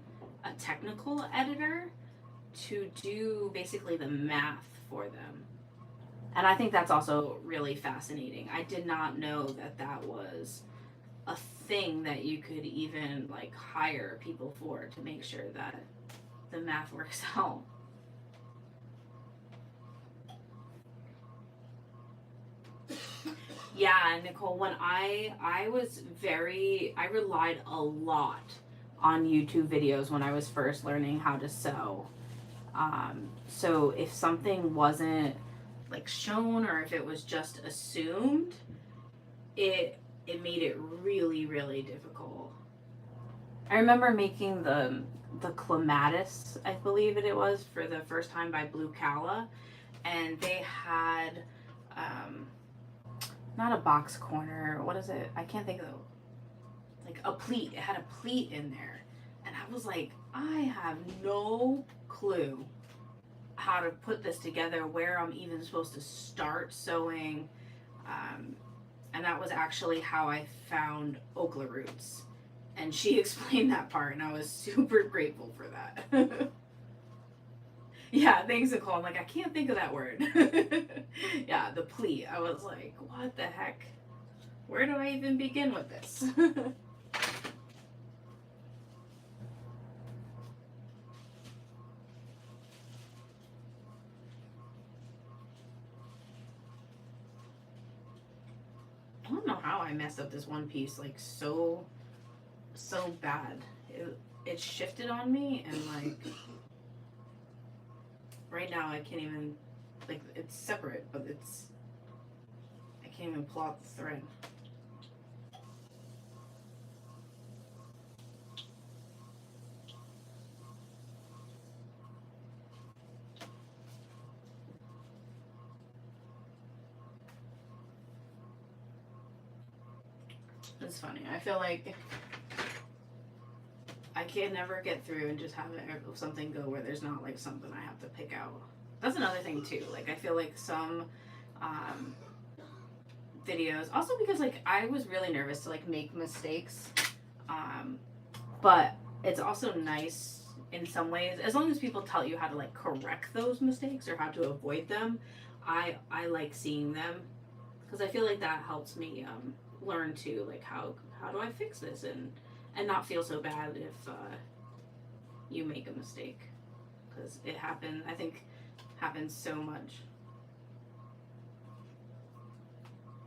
technical editor to do basically the math for them. And I think that's also really fascinating. I did not know that that was a thing that you could even like hire people for to make sure that the math works out. Yeah, Nicole, when I relied a lot on YouTube videos when I was first learning how to sew. So if something wasn't like shown or if it was just assumed, it made it really, really difficult. I remember making the clematis, I believe it was, for the first time by Blue Calla, and they had not a box corner, what is it? I can't think of like a pleat. It had a pleat in there. And I was like, I have no clue how to put this together, where I'm even supposed to start sewing. And that was actually how I found Okla Roots. And she explained that part, and I was super grateful for that. Yeah, thanks, Nicole. I'm like, I can't think of that word. Yeah, the pleat. I was like, what the heck? Where do I even begin with this? I don't know how I messed up this one piece like so bad. It shifted on me, and like right now I can't even, like, it's separate, but I can't even pull out the thread. It's funny. I feel like I can never get through and just have something go where there's not like something I have to pick out. That's another thing too. Like I feel like some videos, also because like I was really nervous to like make mistakes, but it's also nice in some ways, as long as people tell you how to like correct those mistakes or how to avoid them, I like seeing them, because I feel like that helps me learn to like how do I fix this and not feel so bad if you make a mistake, because it happens so much.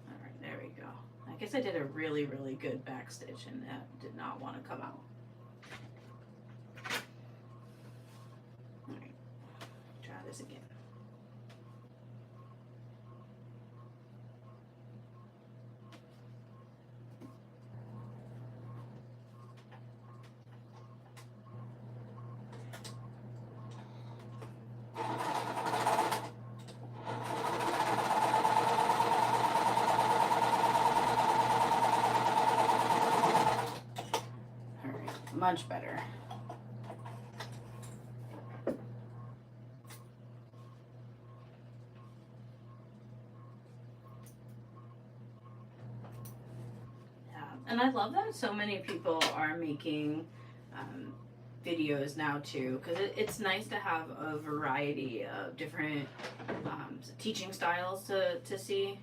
All right, there we go. I guess I did a really good back stitch and that did not want to come out. All right, try this again. Much better. Yeah, and I love that so many people are making videos now too, because it's nice to have a variety of different teaching styles to see.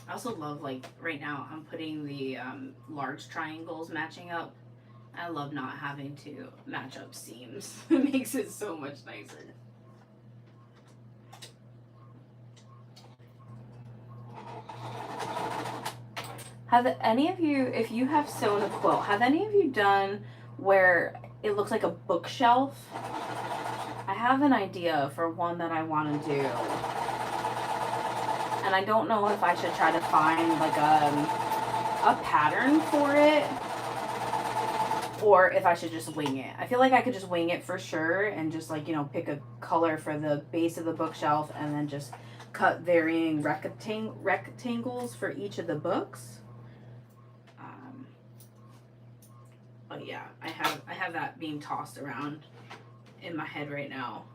I also love, like, right now I'm putting the large triangles matching up. I love not having to match up seams. It makes it so much nicer. Have any of you, if you have sewn a quilt, have any of you done where it looks like a bookshelf? I have an idea for one that I want to do. And I don't know if I should try to find like a pattern for it, or if I should just wing it. I feel like I could just wing it for sure and just, like, you know, pick a color for the base of the bookshelf and then just cut varying rectangles for each of the books. But yeah, I have that being tossed around in my head right now.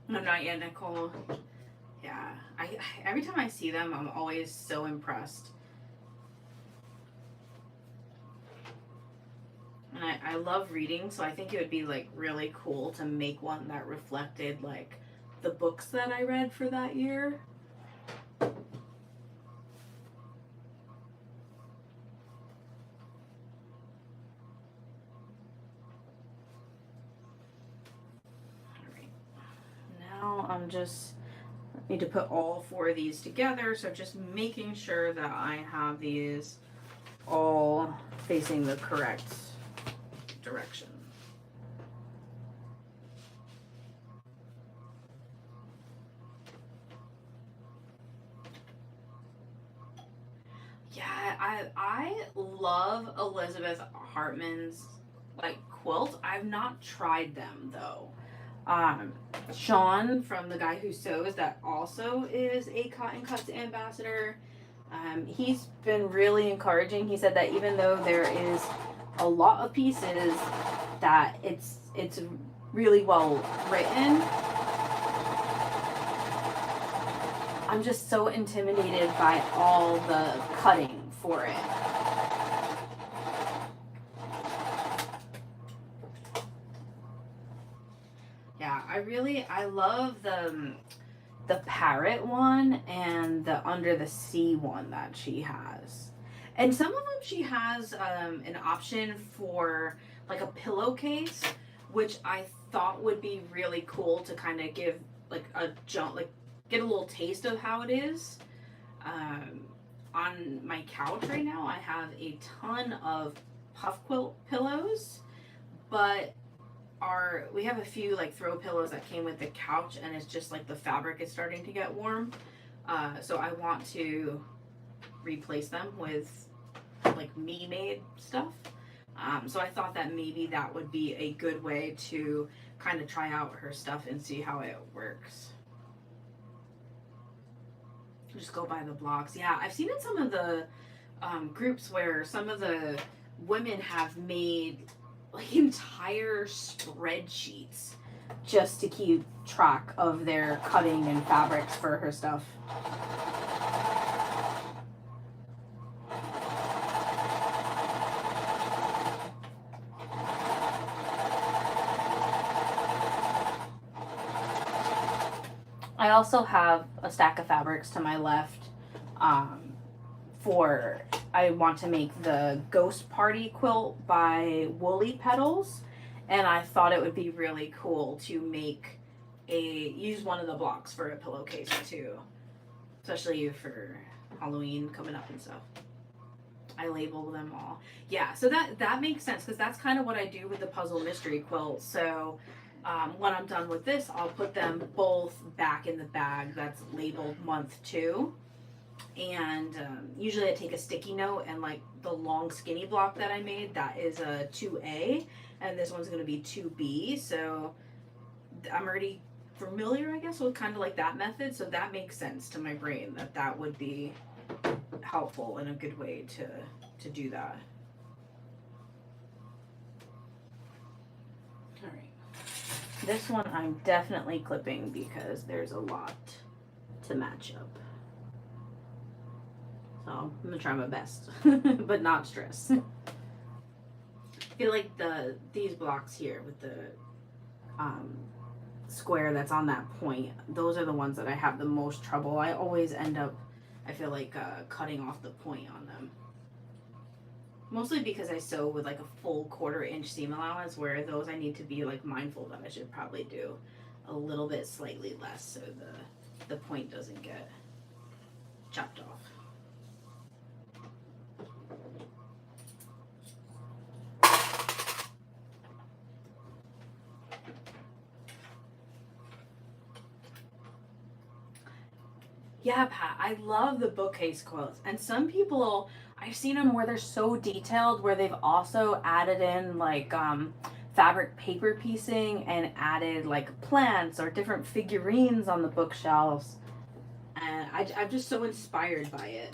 No, not yet, Nicole. Yeah, I every time I see them, I'm always so impressed. And I love reading, so I think it would be like really cool to make one that reflected like the books that I read for that year. Alright. Now I'm just need to put all 4 of these together, so just making sure that I have these all facing the correct direction. Yeah, I love Elizabeth Hartman's like quilts. I've not tried them though. Sean, from The Guy Who Sews, that also is a Cotton Cuts ambassador, he's been really encouraging. He said that even though there is a lot of pieces, that it's really well written. I'm just so intimidated by all the cutting for it. Yeah, I love the parrot one and the under the sea one that she has. And some of them she has an option for like a pillowcase, which I thought would be really cool to kind of give like a jump, like get a little taste of how it is. On my couch right now, I have a ton of puff quilt pillows, but we have a few like throw pillows that came with the couch, and it's just like the fabric is starting to get warm. So I want to replace them with like me-made stuff. So I thought that maybe that would be a good way to kind of try out her stuff and see how it works. Just go by the blocks. Yeah, I've seen in some of the groups where some of the women have made like entire spreadsheets just to keep track of their cutting and fabrics for her stuff. I also have a stack of fabrics to my left I want to make the Ghost Party quilt by Woolly Petals, and I thought it would be really cool to use one of the blocks for a pillowcase too, especially for Halloween coming up and stuff. I label them all. Yeah, so that makes sense, because that's kind of what I do with the puzzle mystery quilt. So when I'm done with this, I'll put them both back in the bag that's labeled month 2. And usually I take a sticky note, and like the long skinny block that I made, that is a 2A, and this one's going to be 2B. So I'm already familiar, I guess, with kind of like that method. So that makes sense to my brain that would be helpful and a good way to do that. All right. This one I'm definitely clipping because there's a lot to match up. So I'm gonna try my best, but not stress. I feel like these blocks here with the square that's on that point, those are the ones that I have the most trouble. I always end up, I feel like, cutting off the point on them. Mostly because I sew with like a full 1/4 inch seam allowance, where those I need to be like mindful that I should probably do a little bit slightly less so the point doesn't get chopped off. Yeah, Pat, I love the bookcase quilts. And some people, I've seen them where they're so detailed, where they've also added in like fabric paper piecing and added like plants or different figurines on the bookshelves. And I'm just so inspired by it.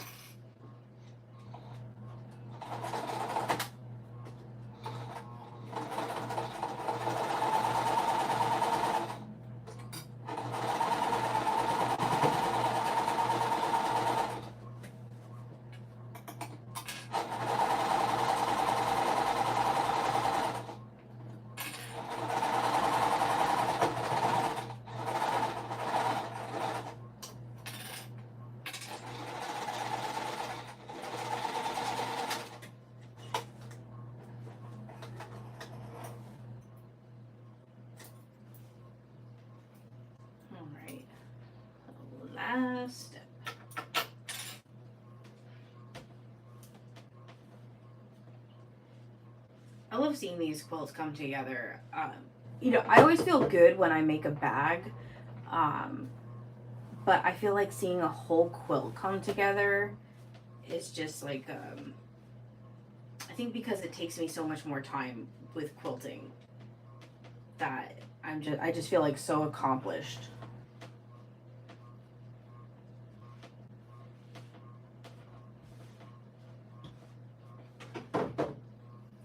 Last step. I love seeing these quilts come together. You know, I always feel good when I make a bag, but I feel like seeing a whole quilt come together is just like, I think because it takes me so much more time with quilting that I just feel like so accomplished.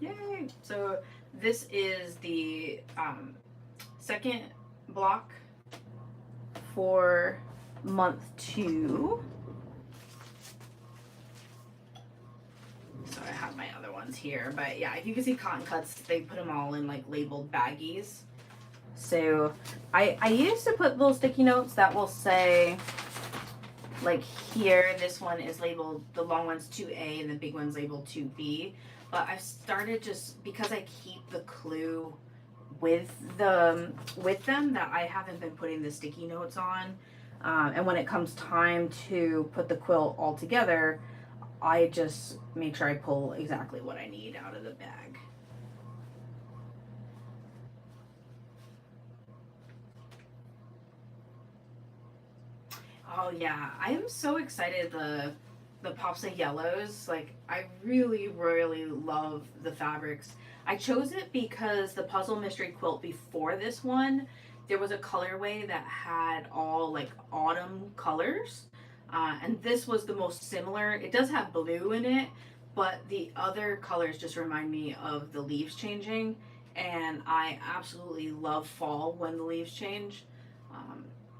Yay! So this is the second block for month 2. So I have my other ones here, but yeah, if you can see Cotton Cuts, they put them all in like labeled baggies. So I used to put little sticky notes that will say, like here, this one is labeled, the long one's 2A and the big one's labeled 2B. But I've started, just because I keep the clue with them, that I haven't been putting the sticky notes on. And when it comes time to put the quilt all together, I just make sure I pull exactly what I need out of the bag. Oh yeah, I am so excited. The the pops of yellows. Like, I really, really love the fabrics. I chose it because the Puzzle Mystery quilt before this one, there was a colorway that had all like autumn colors. And this was the most similar. It does have blue in it, but the other colors just remind me of the leaves changing. And I absolutely love fall when the leaves change.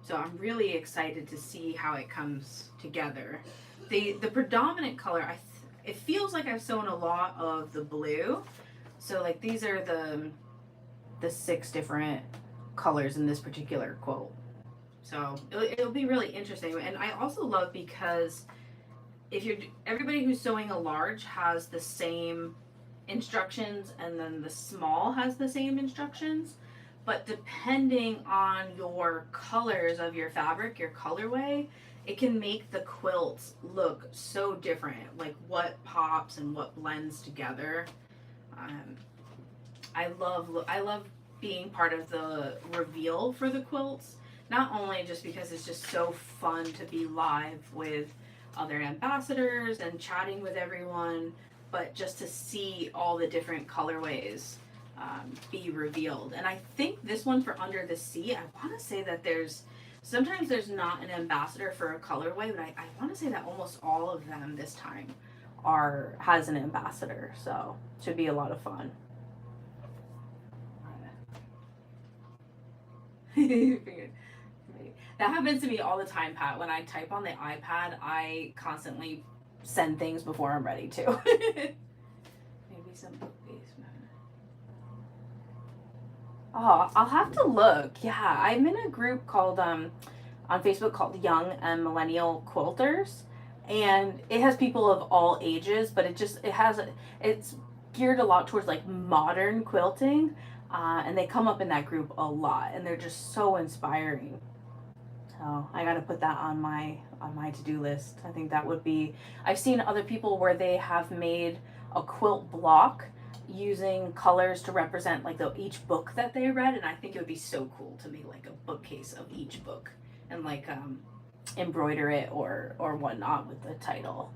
So I'm really excited to see how it comes together. The predominant color, it feels like I've sewn a lot of the blue. So like these are the 6 different colors in this particular quilt. So it'll be really interesting. And I also love because everybody who's sewing a large has the same instructions, and then the small has the same instructions. But depending on your colors of your fabric, your colorway, it can make the quilts look so different, like what pops and what blends together. I love being part of the reveal for the quilts, not only just because it's just so fun to be live with other ambassadors and chatting with everyone, but just to see all the different colorways be revealed. And I think this one for Under the Sea, I want to say that sometimes there's not an ambassador for a colorway, but I want to say that almost all of them this time has an ambassador, so should be a lot of fun. That happens to me all the time, Pat. When I type on the iPad, I constantly send things before I'm ready to. Maybe some book basement. Oh, I'll have to look. Yeah, I'm in a group called on Facebook called Young and Millennial Quilters, and it has people of all ages, but it's geared a lot towards like modern quilting, and they come up in that group a lot, and they're just so inspiring. So I got to put that on my to-do list. I think that would be. I've seen other people where they have made a quilt block using colors to represent like each book that they read, and I think it would be so cool to make like a bookcase of each book and like embroider it or whatnot with the title.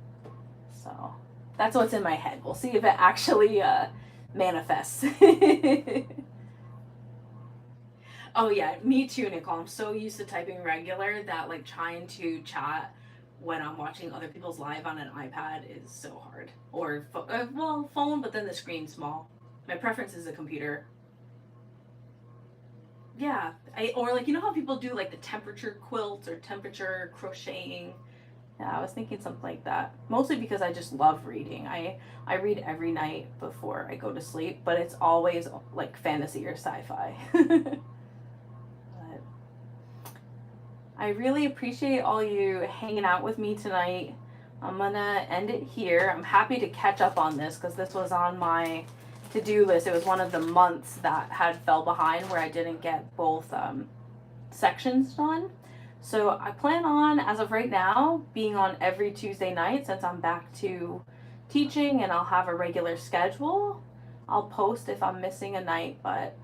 So that's what's in my head. We'll see if it actually manifests. Oh yeah, me too, Nicole. I'm so used to typing regular that like trying to chat when I'm watching other people's live on an iPad is so hard. Or phone, but then the screen's small. My preference is a computer. Yeah, or like, you know how people do like the temperature quilts or temperature crocheting. Yeah, I was thinking something like that. Mostly because I just love reading. I read every night before I go to sleep, but it's always like fantasy or sci-fi. I really appreciate all you hanging out with me tonight. I'm gonna end it here. I'm happy to catch up on this because this was on my to-do list. It was one of the months that had fell behind where I didn't get both sections done. So I plan on, as of right now, being on every Tuesday night since I'm back to teaching, and I'll have a regular schedule. I'll post if I'm missing a night, but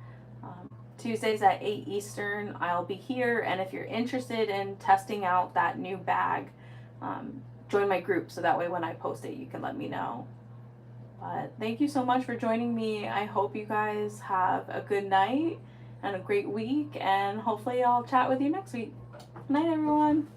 Tuesdays at 8 Eastern, I'll be here. And if you're interested in testing out that new bag, join my group so that way when I post it, you can let me know. But thank you so much for joining me. I hope you guys have a good night and a great week, and hopefully I'll chat with you next week. Good night, everyone.